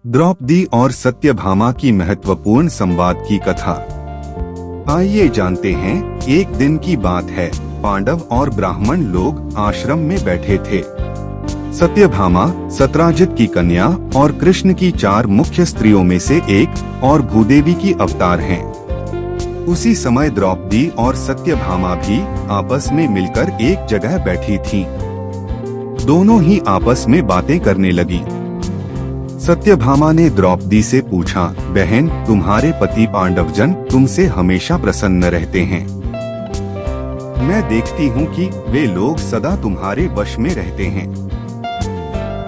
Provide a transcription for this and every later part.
द्रौपदी और सत्यभामा की महत्वपूर्ण संवाद की कथा। आइए जानते हैं। एक दिन की बात है। पांडव और ब्राह्मण लोग आश्रम में बैठे थे। सत्यभामा सत्राजित की कन्या और कृष्ण की 4 मुख्य स्त्रियों में से एक और भूदेवी की अवतार हैं। उसी समय द्रौपदी और सत्यभामा भी आपस में मिलकर एक जगह बैठी थीं। दोनों ही आपस में बातें करने लगी। सत्यभामा ने द्रौपदी से पूछा, बहन, तुम्हारे पति पांडवजन तुमसे हमेशा प्रसन्न रहते हैं। मैं देखती हूँ कि वे लोग सदा तुम्हारे वश में रहते हैं।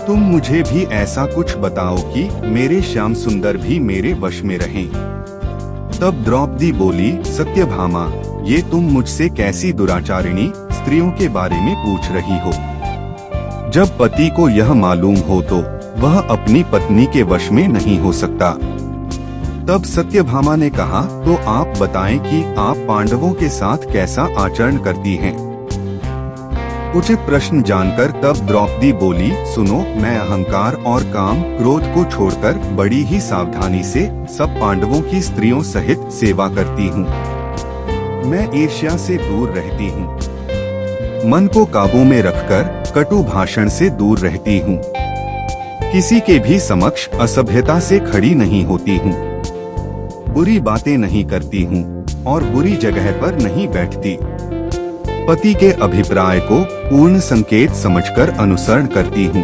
तुम मुझे भी ऐसा कुछ बताओ कि मेरे श्याम सुंदर भी मेरे वश में रहें। तब द्रौपदी बोली, सत्यभामा, ये तुम मुझसे कैसी दुराचारिणी स्त्रियों के बारे में पूछ रही हो? जब पति को यह मालूम हो तो वह अपनी पत्नी के वश में नहीं हो सकता। तब सत्यभामा ने कहा, तो आप बताएं कि आप पांडवों के साथ कैसा आचरण करती हैं? उचित प्रश्न जानकर तब द्रौपदी बोली, सुनो, मैं अहंकार और काम क्रोध को छोड़कर बड़ी ही सावधानी से सब पांडवों की स्त्रियों सहित सेवा करती हूँ। मैं ईर्ष्या से दूर रहती हूँ। मन को काबू में रखकर कटु भाषण से दूर रहती हूँ। किसी के भी समक्ष असभ्यता से खड़ी नहीं होती हूँ। बुरी बातें नहीं करती हूँ और बुरी जगह पर नहीं बैठती। पति के अभिप्राय को पूर्ण संकेत समझकर अनुसरण करती हूँ।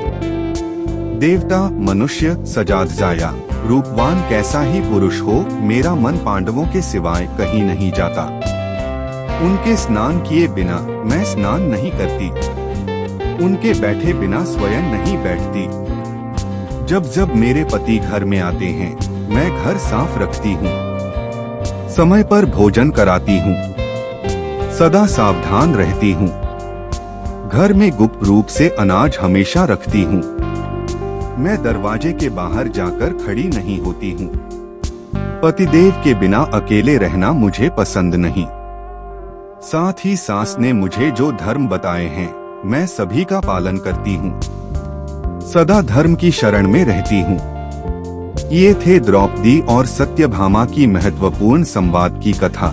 देवता, मनुष्य, सजाद जाया, रूपवान कैसा ही पुरुष हो, मेरा मन पांडवों के सिवाय कहीं नहीं जाता। उनके स्नान किए बिना मैं स्नान नहीं करती। उनके बैठे बिना स्वयं नहीं बैठती। जब जब मेरे पति घर में आते हैं, मैं घर साफ रखती हूँ। समय पर भोजन कराती हूँ। सदा सावधान रहती हूँ। घर में गुप्त रूप से अनाज हमेशा रखती हूँ। मैं दरवाजे के बाहर जाकर खड़ी नहीं होती हूँ। पतिदेव के बिना अकेले रहना मुझे पसंद नहीं। साथ ही सास ने मुझे जो धर्म बताए हैं, मैं सभी का पालन करती हूँ। सदा धर्म की शरण में रहती हूँ। ये थे द्रौपदी और सत्यभामा की महत्वपूर्ण संवाद की कथा।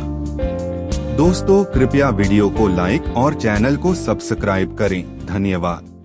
दोस्तों, कृपया वीडियो को लाइक और चैनल को सब्सक्राइब करें। धन्यवाद।